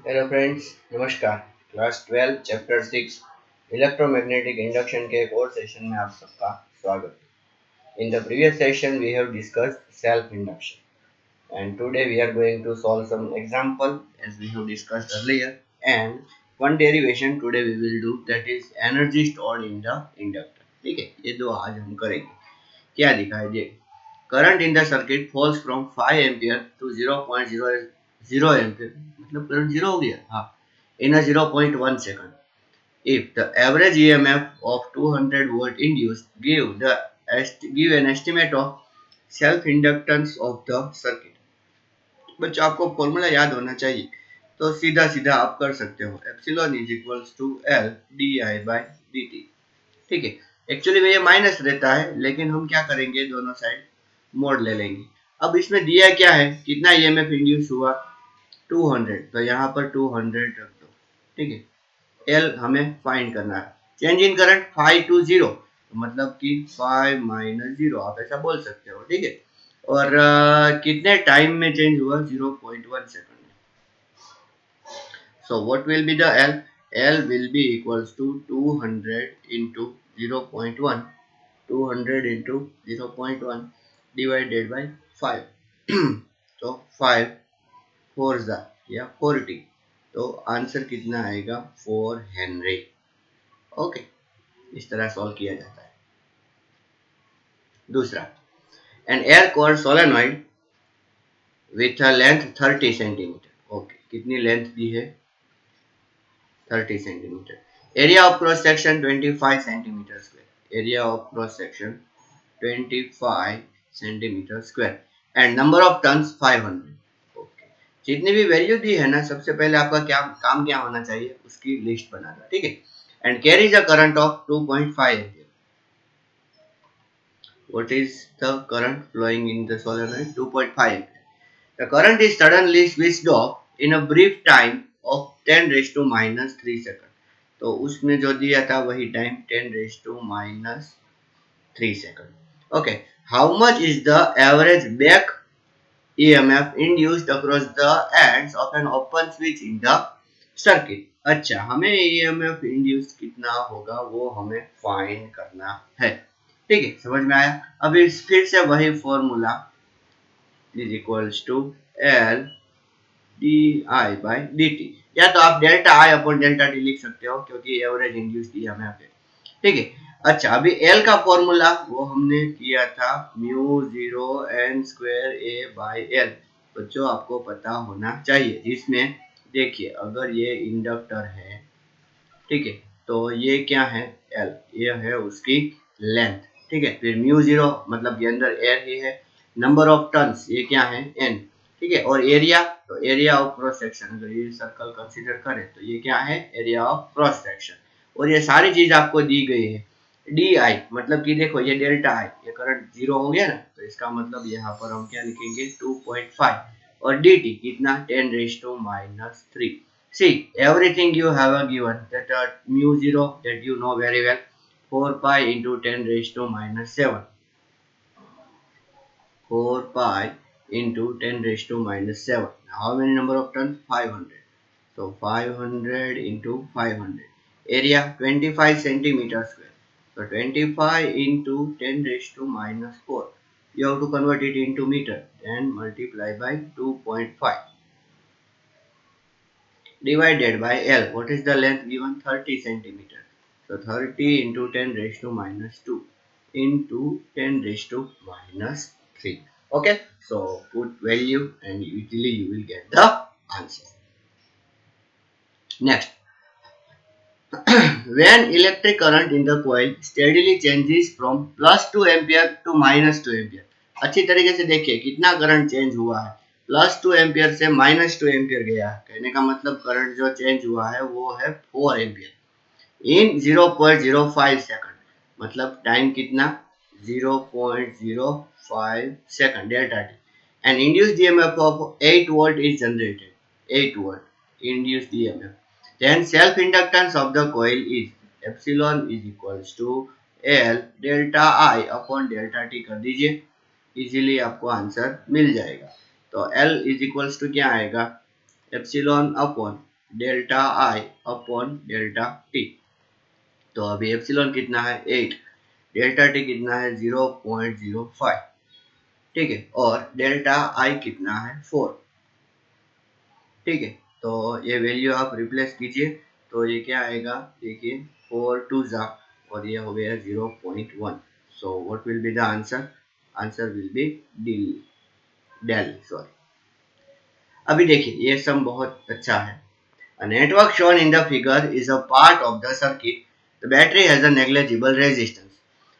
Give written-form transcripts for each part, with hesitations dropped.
Hello friends, नमस्कार। Class 12 chapter 6 electromagnetic induction के एक और सेशन में आप सबका स्वागत है। In the previous session we have discussed self induction and today we are going to solve some example as we have discussed earlier, and one derivation today we will do, that is energy stored in the inductor। ठीक है, ये दो आज हम करेंगे। क्या दिखा है ये? Current in the circuit falls from 5 ampere to 0.00 ampere, मतलब करंट जीरो हो गया। हाँ, in a 0.1 second. If the average EMF of 200 volt induced give an estimate of self inductance of the circuit। बच्चों, आपको फॉर्मूला याद होना चाहिए, तो सीधा सीधा आप कर सकते हो। Epsilon is equals to L D I by D T. ठीक है, एक्चुअली में ये माइनस रहता है, लेकिन हम क्या करेंगे, दोनों साइड मोड ले लेंगे। अब इसमें दिया क्या है, कितना ईएमएफ इंड्यूस हुआ, 200, तो यहाँ पर 200 रख दो। ठीक है, एल हमें फाइंड करना है। चेंज इन करंट 5 to 0, मतलब कि 5 माइनस 0, आप ऐसा बोल सकते हो। ठीक है, और कितने टाइम में चेंज हुआ, 0.1 सेकंड में। So what will be the L? L will be equals to 200 into 0.1, 200 into 0.1 divided by 5। तो 5 4 या 40, तो आंसर कितना आएगा, 4 हेनरी। ओके, इस तरह सॉल्व किया जाता है। दूसरा, an air core solenoid with a length 30 centimetre. Okay, कितनी लेंथ दी है, 30 centimetre. Area of cross section 25 centimetre square. Area of cross section 25 centimetre square and number of turns 500। Okay, जितनी भी वैल्यू दी है ना, सबसे पहले आपका क्या काम क्या होना चाहिए, उसकी लिस्ट बना दो। ठीक है, and carries a current of 2.5 ampere. What is the current flowing in the solenoid? 2.5 ampere. The current is suddenly switched off in a brief time of 10 raised to minus 3 second। तो उसमें जो दिया था वही time 10 raised to minus 3 second। Okay, how much is the average back EMF induced across the ends of an open switch in the circuit? अच्छा, हमें EMF induced कितना होगा वो हमें फाइंड करना है। ठीक है, समझ में आया। अभी फिर से वही formula is equals to L D I by D T, या तो आप delta I upon delta T लिख सकते हो, क्योंकि एवरेज इंड्यूस दिया हमें यहाँ पे। ठीक है, अच्छा, अभी एल का फॉर्मूला वो हमने किया था mu zero N square A by L. बच्चों, आपको पता होना चाहिए। जिसमें देखिए, अगर ये इंडक्टर है, ठीक है, तो ये क्या है, एल, ये है उसकी लेंथ। ठीक है, फिर म्यू जीरो मतलब के अंदर एयर ही है। नंबर ऑफ टर्न्स ये क्या है, एन। ठीक है, और एरिया, तो एरिया ऑफ क्रॉस सेक्शन, अगर ये सर्कल कंसीडर करें तो ये क्या है, एरिया ऑफ क्रॉस सेक्शन। और ये सारी चीज आपको दी गई है। डी आई मतलब कि देखो, ये डेल्टा आई, ये करंट जीरो हो गया ना, तो इसका मतलब यहाँ पर हम क्या लिखेंगे, 2.5, और डी टी कितना, 10 raised to minus 3। See, everything you have a given, that mu zero that you know very well, 4 pi into 10 raised to minus 7, 4 pi into 10 raised to minus 7. How many number of turns? 500. So 500 into 500. Area 25 centimeter square. So 25 into 10 raised to minus 4. You have to convert it into meter and multiply by 2.5 divided by L. What is the length given? 30 centimeter. So 30 into 10 raised to minus 2 into 10 raised to minus 3. Okay, so put value and usually you will get the answer. Next, when electric current in the coil steadily changes from plus 2 ampere to minus 2 ampere। अच्छी तरीके से देखिए कितना current change हुआ है, plus 2 ampere से minus 2 ampere गया है। कहने का मतलब करंट जो चेंज हुआ है वो है 4 एम्पियर इन 0.05 सेकंड, मतलब टाइम कितना, 0.05 second, delta T. And induced EMF of 8 volt is generated, 8 volt induced EMF. then self inductance of the coil is epsilon is equals to L delta I upon delta t कर दीजिए, easily आपको answer मिल जाएगा। तो L is equals to क्या आएगा, epsilon upon delta I upon delta T. तो अभी epsilon कितना है 8, डेल्टा टी कितना है 0.05, ठीक है, और डेल्टा आई कितना है 4, ठीक है। तो ये वैल्यू आप रिप्लेस कीजिए, तो ये क्या आएगा देखिए 4 टू जा, और ये हो गया 0.1। So what will be the answer? Answer will be D, डेल सॉरी। अभी देखिए ये सम बहुत अच्छा है। A network shown in the figure is a part of the circuit. The battery has a negligible resistance.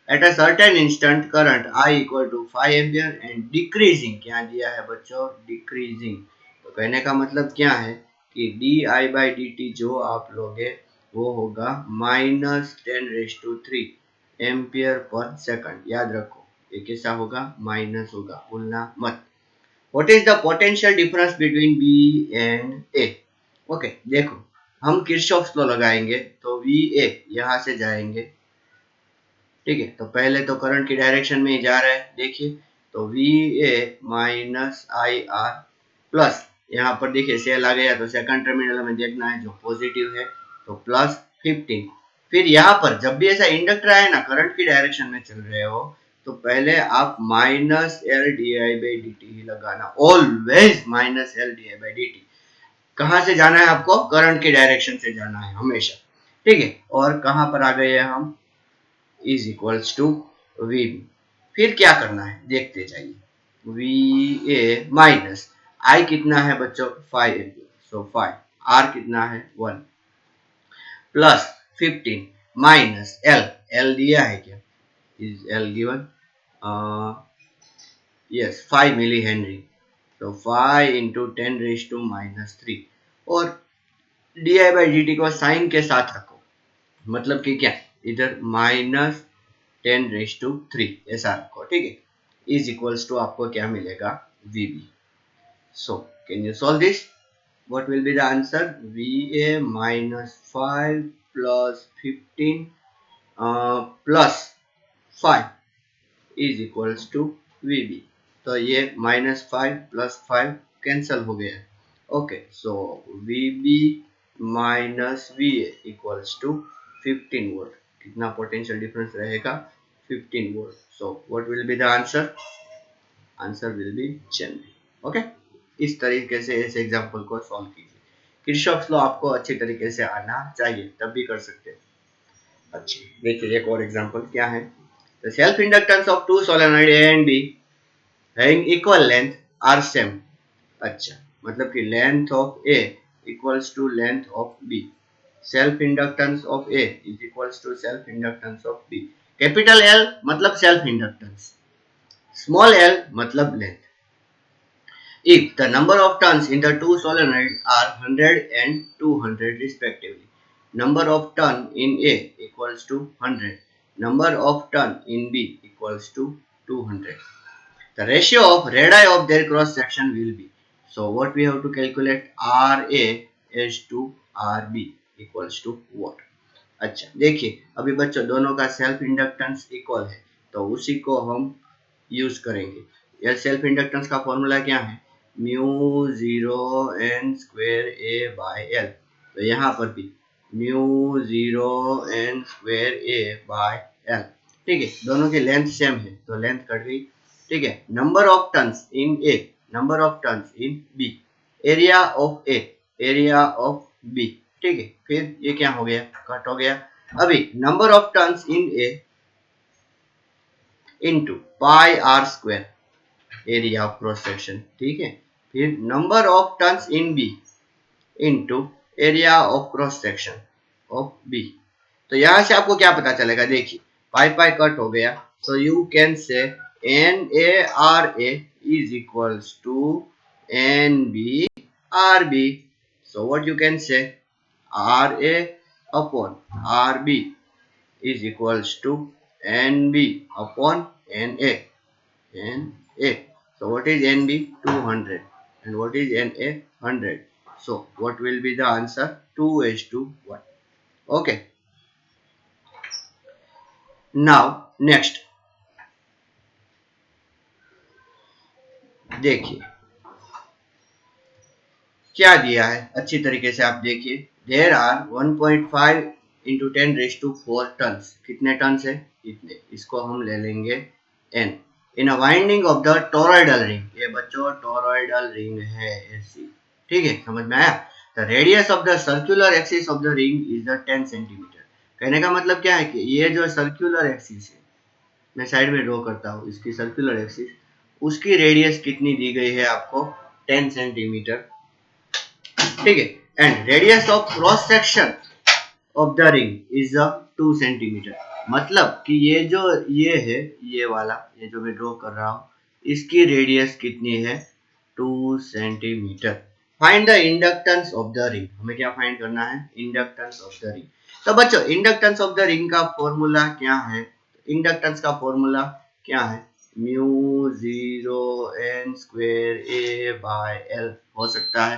At a certain instant, current I equal to 5 ampere and decreasing, क्या दिया है बच्चों? Decreasing। तो कहने का मतलब क्या है कि D I by D T जो आप लोगे वो होगा -10⁻³ एम्पियर पर सेकंड। याद रखो ये कैसा होगा? माइनस होगा, भूलना मत। What is the potential difference between B and A? Okay देखो, हम किरचॉफ लॉ लगाएंगे तो वी ए यहां से जाएंगे, ठीक है। तो पहले तो करंट की डायरेक्शन में ही जा रहा है, देखिए तो V A minus I R plus, यहाँ पर देखिए सेल आ गया तो सेकंड टर्मिनल में देखना है जो पॉजिटिव है, तो +15। फिर यहाँ पर जब भी ऐसा इंडक्टर आए ना, करंट की डायरेक्शन में चल रहे हो, तो पहले आप -L/di/dt ही लगाना, ऑलवेज -L/di/dt। कहां से जाना है आपको? करंट की डायरेक्शन से जाना है हमेशा, ठीक है। और कहां पर आ गए हम? Is equals to V. फिर क्या करना है देखते जाइए, वी ए माइनस आई कितना है बच्चों? 5 एम्पियर, सो 5, आर कितना है 1, प्लस 15 माइनस एल, एल दिया है क्या? Is L given? Yes 5 milli henry, तो 5 इंटू 10⁻³ और D I by D T को साइन के साथ रखो, मतलब कि क्या, इधर -10⁻³ ऐसा रखो, ठीक है। इज इक्वल्स टू आपको क्या मिलेगा? V B. So can you solve this? What will be the answer? V A -5 plus 15 plus 5 is equals to V B. तो ये -5 प्लस 5 कैंसल हो गया, okay. So V B minus V equals to 15 volt. कितना potential difference रहेगा? 15 volt. So what will be the answer? Answer will be January, okay. इस तरीके से इस एग्जांपल को सॉल्व कीजिए। किरचॉफ लॉ आपको अच्छी तरीके से आना चाहिए, तब भी कर सकते हैं। अच्छा देखिए एक और एग्जांपल क्या है। The self inductance of two solenoid A and B having equal length are same। अच्छा मतलब कि length of A equals to length of B. Self inductance of A is equals to self inductance of B. Capital L मतलब self inductance, small L मतलब length. If the number of turns in the two solenoids are 100 and 200 respectively, number of turn in A equals to 100, number of turn in B equals to 200. The ratio of radii of their cross section will be, so what we have to calculate? RA is to RB equals to what? अच्छा देखिए अभी बच्चों दोनों का self inductance equal है, तो उसी को हम यूज करेंगे। यह सेल्फ इंडक्टेंस का फॉर्मूला क्या है? Mu 0 n square A by L. तो यहाँ पर भी mu 0 n square A by L, ठीक है। दोनों की लेंथ सेम है तो लेंथ कट गई, ठीक है। Number of turns in A, number of turns in B, area of A, area of B, ठीक है। फिर ये क्या हो गया? कट हो गया। अभी number of turns in A into pi are square, area of cross section, ठीक है। फिर number of turns in B into area of cross section of B. तो यहां से आपको क्या पता चलेगा? देखिए पाई पाई कट हो गया, so you can say N A R A is equals to N B R B. So what you can say? R A upon R B is equals to NB upon NA. NA. So what is NB? 200. And what is NA? 100. So what will be the answer? 2:1. Okay. Now next देखिए क्या दिया है अच्छी तरीके से आप देखिए। There are 1.5 into 10⁴ tons. कितने टन्स है? इतने। इसको हम ले लेंगे n। In a winding of the toroidal ring, ये बच्चों टोरॉइडल रिंग है ऐसी, ठीक है, समझ में आया। The radius of the circular axis of the ring is the 10 centimetre. कहने का मतलब क्या है कि ये जो सर्कुलर एक्सिस है, मैं साइड में ड्रॉ करता हूँ इसकी सर्कुलर एक्सिस, उसकी रेडियस कितनी दी गई है आपको? 10 सेंटीमीटर, ठीक है। And radius of cross section of the ring is 2 centimetre. मतलब कि ये है, ये वाला, ये जो मैं ड्रॉ कर रहा हूँ, इसकी रेडियस कितनी है? 2 centimetre. Find the inductance of the ring. हमें क्या फाइंड करना है? Inductance of the ring. तो बच्चों इंडक्टेंस ऑफ द रिंग का फॉर्मूला क्या है? इंडक्टेंस का फॉर्मूला क्या है? Mu 0 n square a by l हो सकता है,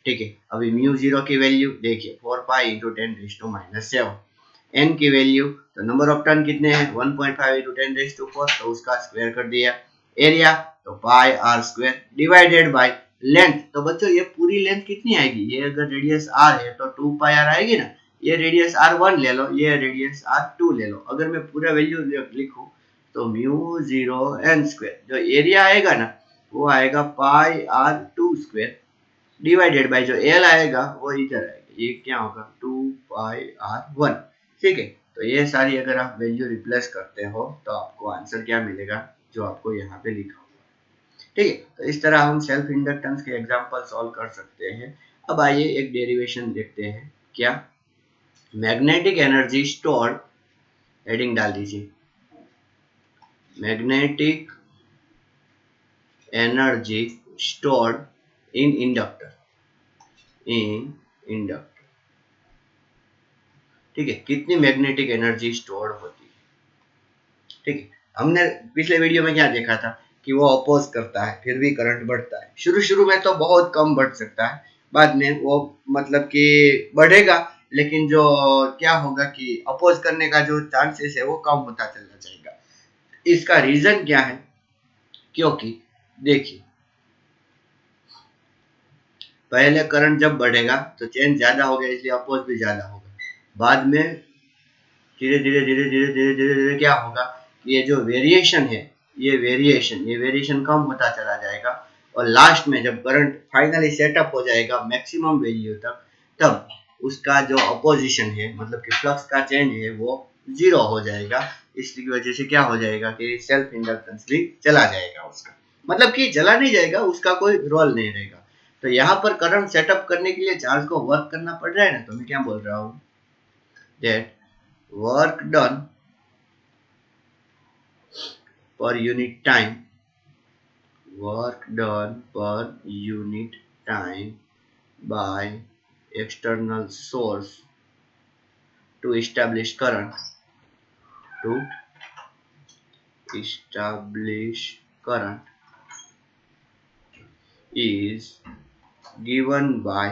ठीक है। अभी म्यू 0 की वैल्यू देखिए 4 पाई इंटू 10⁻⁷। n की वैल्यू, तो नंबर ऑफ टर्न कितने हैं? 1.5 इंटू 10⁴, तो उसका स्क्वायर कर दिया। एरिया तो pi are square divided by length. तो बच्चों ये पूरी लेंथ कितनी आएगी? ये अगर रेडियस r है तो 2 पाई आर आएगी ना। ये रेडियस r1 ले लो, ये रेडियस r2 ले लो। अगर मैं पूरा वैल्यू लिखूं तो म्यू 0 n स्क्वायर, जो एरिया आएगा ना वो आएगा पाई आर 2 स्क्वायर डिवाइडेड बाय जो एल आएगा वो इधर आएगा, ये क्या होगा? 2 पाई r1, ठीक है। तो ये सारी अगर आप वैल्यू रिप्लेस करते हो तो आपको आंसर क्या मिलेगा? जो आपको यहाँ पे लिखा हुआ, ठीक है। तो इस तरह हम सेल्फ इंडक्टेंस के एग्जांपल सॉल्व कर सकते हैं। अब आइए एक डेरिवेशन देखते हैं। क्या? मैग्नेटिक एनर्जी स्टोर्ड, हेडिंग डाल दीजिए, magnetic energy stored in inductor, in inductor, ठीक है। कितनी मैग्नेटिक एनर्जी स्टोर होती है, ठीक है। हमने पिछले वीडियो में क्या देखा था कि वो अपोज करता है फिर भी करंट बढ़ता है। शुरू शुरू में तो बहुत कम बढ़ सकता है, बाद में वो मतलब कि बढ़ेगा, लेकिन जो क्या होगा कि अपोज करने का जो चांसेस है वो कम होता चला जाएगा। इसका रीजन क्या है? क्योंकि देखिए पहले करंट जब बढ़ेगा तो चेंज ज्यादा हो गया इसलिए अपोज भी ज्यादा होगा। बाद में धीरे धीरे धीरे धीरे धीरे धीरे धीरे क्या होगा कि ये जो वेरिएशन है, ये वेरिएशन कम होता चला जाएगा। और लास्ट में जब करंट फाइनली सेटअप हो जाएगा मैक्सिमम वैल्यू तक, तब उसका जो अपोजिशन है मतलब कि फ्लक्स का चेंज है वो जीरो हो जाएगा। इसकी वजह से क्या हो जाएगा कि सेल्फ इंडक्टेंस भी चला जाएगा उसका, मतलब कि चला नहीं जाएगा, उसका कोई रोल नहीं रहेगा। तो यहाँ पर करंट सेटअप करने के लिए चार्ज को वर्क करना पड़ रहा है ना, तो मैं क्या बोल रहा हूँ, that work done per unit time, work done per unit time by external source to establish current, to establish current is given by,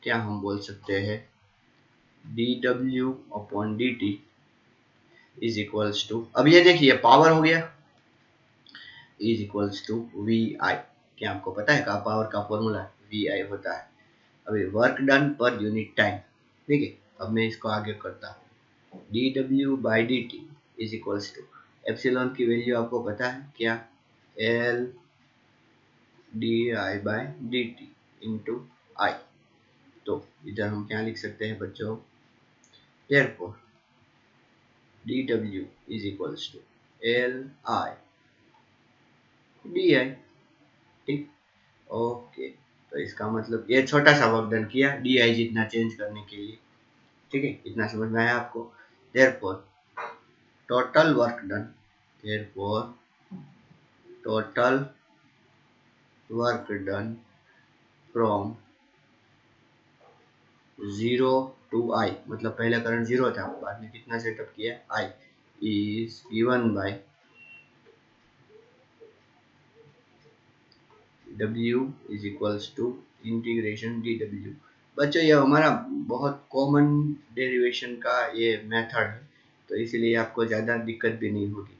क्या हम बोल सकते हैं, dw/dt is equals to, अब ये देखिए पावर हो गया, is equals to vi। क्या आपको पता है का पावर का फॉर्मूला vi होता है। अभी वर्क डन पर यूनिट टाइम, ठीक है। अब मैं इसको आगे करता हूँ, dw/dt is equals to, epsilon की वैल्यू आपको पता है क्या? l di/dt into I. तो इधर हम क्या लिख सकते हैं बच्चों, therefore dw is equals to li di, ठीक। ओके, तो इसका मतलब ये छोटा सा वर्क डन किया डी आई जितना चेंज करने के लिए, ठीक है। इतना समझ में आया आपको? Therefore total work done, therefore total work done from 0 to I, मतलब पहले करंट 0 था, बाद में कितना सेटअप किया I, is given by W is equals to integration dw। बच्चों ये हमारा बहुत कॉमन डेरिवेशन का ये मेथड है, तो इसलिए आपको ज़्यादा दिक्कत भी नहीं होगी।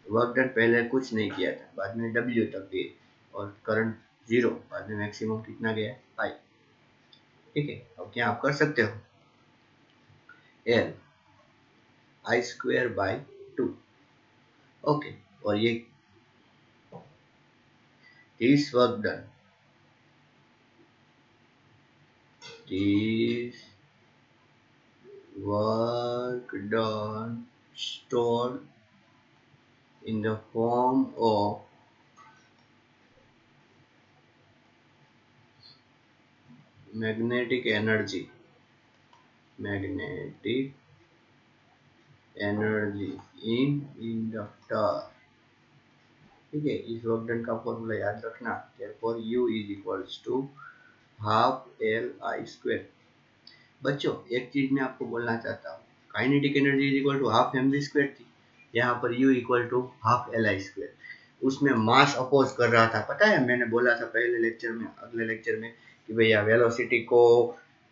वर्क डन पहले कुछ नहीं किया था, बाद में W तक दिए और करंट 0, बाद में मैक्सिमम कितना गया, 5। ठीक है, अब क्या आप कर सकते हो, L I square by 2। Okay, और ये this work done, this work done stored in the form of magnetic energy in inductor। ठीक है, इस वर्क डन का फॉर्मूला याद रखना, therefore U is equals to half L I square. बच्चों एक चीज मैं आपको बोलना चाहता हूँ, kinetic energy is equal to half M V square थी, यहाँ पर U equal to half L I square. उसमें मास अपोज कर रहा था, पता है मैंने बोला था पहले लेक्चर में, अगले लेक्चर में, कि भैया वेलोसिटी को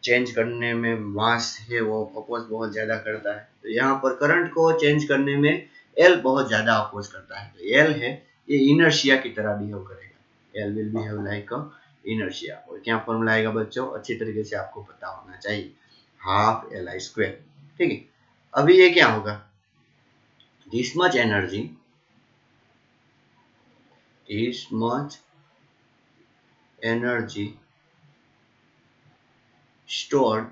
चेंज करने में मास है वो अपोज बहुत ज्यादा करता है, तो यहाँ पर करंट को चेंज करने में एल बहुत ज्यादा अपोज करता है। तो एल है ये इनर्शिया की तरह बिहेव करेगा, L will behave like a inertia. और क्या फॉर्मूला आएगा बच्चों, अच्छी तरीके से आपको पता होना चाहिए, हाफ एल आई स्क्वायर। ठीक है, अभी ये क्या होगा, this much energy stored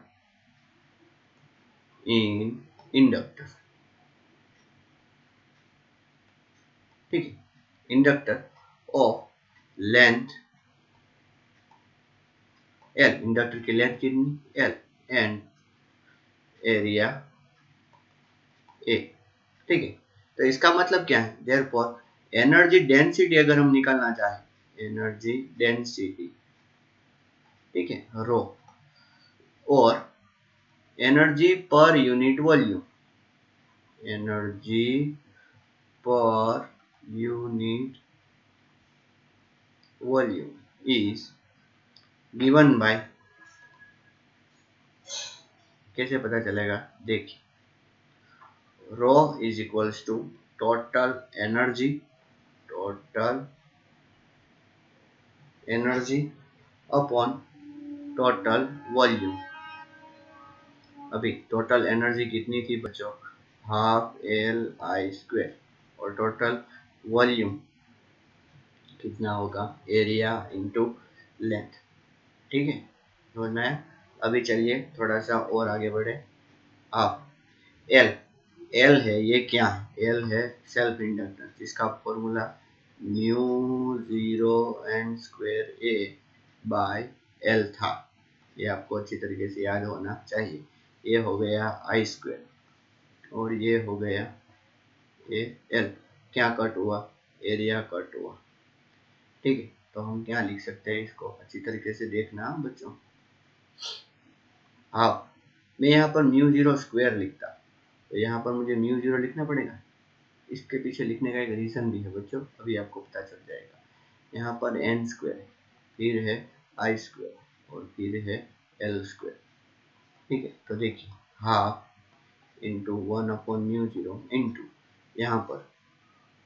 in inductor। ठीक है, inductor of length L, inductor की लेंथ कितनी, एल, एंड एरिया ए। ठीक है, तो इसका मतलब क्या है, देयरफॉर एनर्जी डेंसिटी अगर हम निकालना चाहें, एनर्जी डेंसिटी, ठीक है, रो, और energy per unit volume, energy per unit volume is given by, कैसे पता चलेगा, देखिए, rho is equals to total energy upon total volume. अभी टोटल एनर्जी कितनी थी बच्चों, हाफ एल आई स्क्वायर, और टोटल वॉल्यूम कितना होगा, एरिया इंटू लेंथ। ठीक है, समझ में आया। अभी चलिए थोड़ा सा और आगे बढ़े। आप एल, एल है ये क्या है, एल है सेल्फ इंडक्टेंस, जिसका formula mu 0 N square A by L था, ये आपको अच्छी तरीके से याद होना चाहिए। ये हो गया आई स्क्वायर और ये हो गया ये एल, क्या कट हुआ, एरिया कट हुआ। ठीक है, तो हम क्या लिख सकते हैं, इसको अच्छी तरीके से देखना बच्चों। हाफ, मैं यहाँ पर म्यू 0 स्क्वायर लिखता, तो यहाँ पर मुझे म्यू 0 लिखना पड़ेगा, इसके पीछे लिखने का एक रीजन भी है बच्चों, अभी आपको पता चल जाएगा। यहाँ पर एन स्क्वायर, फिर है आई स्क्वायर और फिर है एल स्क्वायर। ठीक है, तो देखिए half into 1 upon mu 0 into यहाँ पर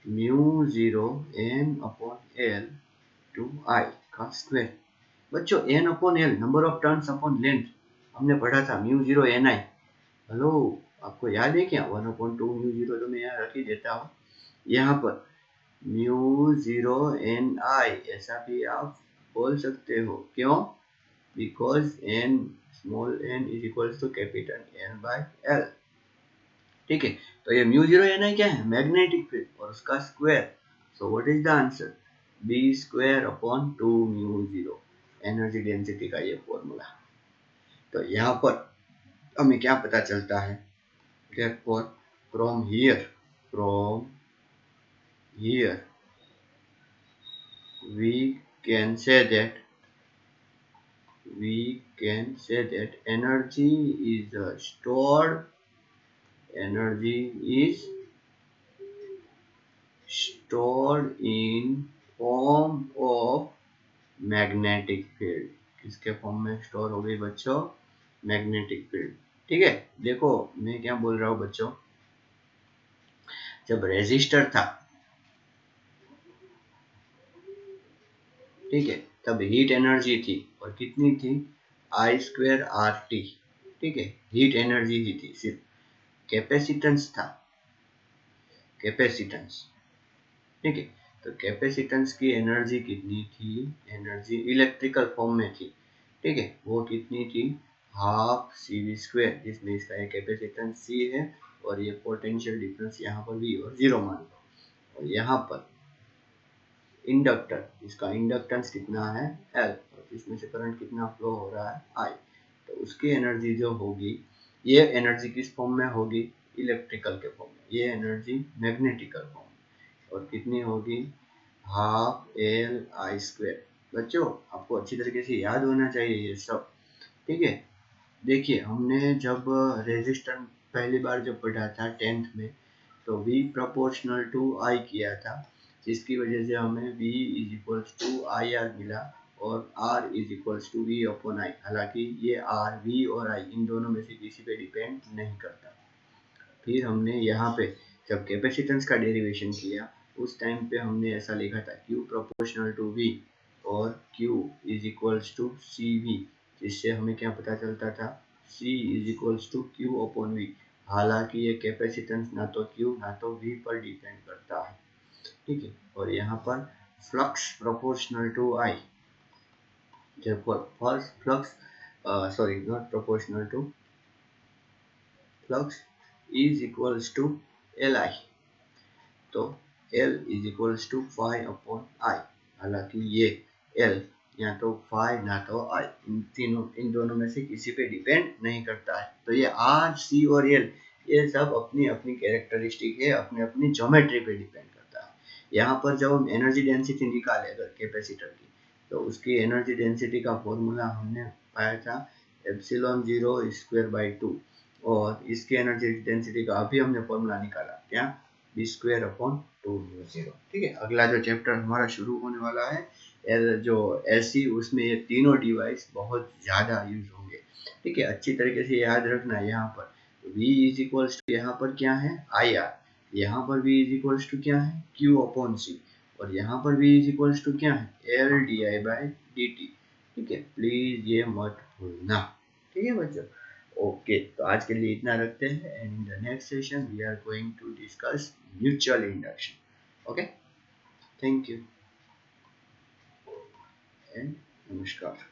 mu 0 N upon L two I का स्क्वायर। बच्चों N upon L number of turns upon length हमने पढ़ा था, म्यू 0 एन आई। हेलो, आपको याद है क्या, 1/2 म्यू 0 तो मैं यहाँ रख ही देता हूँ। यहाँ पर म्यू 0 एन आई ऐसा भी आप बोल सकते हो, क्यों, because N small N is equal to capital N by L. ठीक है, तो ये म्यू 0 एन आई क्या है, मैग्नेटिक फील्ड और उसका square. So what is the answer, B square upon 2 mu 0, energy density का ये फॉर्मूला। तो यहाँ पर हमें क्या पता चलता है, therefore from here we can say that energy is stored in form of magnetic field. किसके फॉर्म में स्टोर हो गई बच्चों, मैग्नेटिक फील्ड। ठीक है, देखो मैं क्या बोल रहा हूँ बच्चों, जब रेजिस्टर था, ठीक है, तब हीट एनर्जी थी, और कितनी थी, I²RT। ठीक है, हीट एनर्जी ही थी, सिर्फ कैपेसिटेंस था, कैपेसिटेंस। ठीक है, तो कैपेसिटेंस की एनर्जी कितनी थी, एनर्जी इलेक्ट्रिकल फॉर्म में थी। ठीक है, वो कितनी थी, हाफ CV², जिसमें इसका एक कैपेसिटेंस C है और ये पोटेंशियल डिफरेंस यहाँ पर V और 0 मान लो। और यहाँ पर इंडक्टर, इसका इंडक्टेंस कितना है, L, और इसमें से करंट कितना फ्लो हो रहा है, I। तो उसकी एनर्जी जो होगी, ये एनर्जी किस फॉर्म में होगी, इलेक्ट्रिकल के फॉर्म में, ये एनर्जी मैग्नेटिकल फॉर्म में, और कितनी होगी, हाफ LI²। बच्चों, आपको अच्छी तरीके से याद होना चाहिए ये सब। ठीक है, देखिए हमने जब रेजिस्टेंस पहली बार जब पढ़ा था 10th में, तो V प्रोपोर्शनल टू I किया था, जिसकी वजह से हमें V is equals to IR मिला, और R is equals to V upon I। हालांकि ये R, V और I इन दोनों में से किसी पे डिपेंड नहीं करता। फिर हमने यहाँ पे जब कैपेसिटेंस का डेरिवेशन किया, उस टाइम पे हमने ऐसा लिखा था Q प्रोपोर्शनल टू V और Q is equals to CV, जिससे हमें क्या पता चलता था, C is equals to Q upon V। हालांकि ये कैपेसिटेंस ना तो Q ना तो V पर डिपेंड करता है। ठीक है, और यहाँ पर flux proportional to I, therefore first flux, sorry, not proportional to, flux is equals to Li। तो L is equals to phi upon I। हालांकि ये L या तो फाई ना तो I, इन दोनों में से किसी पे डिपेंड नहीं करता है। तो ये R, C और L, ये सब अपनी अपनी कैरेक्टरिस्टिक है, अपनी अपनी ज्योमेट्री पे डिपेंड करता है। यहाँ पर जब हम एनर्जी डेंसिटी निकाले अगर कैपेसिटर की, तो उसकी एनर्जी डेंसिटी का फॉर्मूला हमने पाया था ε0²/2, और इसकी एनर्जी डेंसिटी का अभी हमने फॉर्मूला निकाला क्या, B²/2μ0। ठीक है, अगला जो चैप्टर हमारा शुरू होने वाला है जो ऐसी, उसमें ये तीनों डिवाइस बहुत ज़्यादा यूज होंगे। ठीक है, अच्छी तरीके से याद रखना। यहाँ पर V इज इक्वल्स टू, यहाँ पर क्या है, IR, यहाँ पर V इज इक्वल्स टू क्या है, Q अपॉन C, और यहाँ पर V इज इक्वल्स टू क्या है, LdI/dt। ठीक है, प्लीज ये मत भूलना। ठीक है बच्चों, ओके, तो आज के लिए इतना रखते हैं, and in the next session we are going to discuss mutual induction. Okay, thank you and नमस्कार।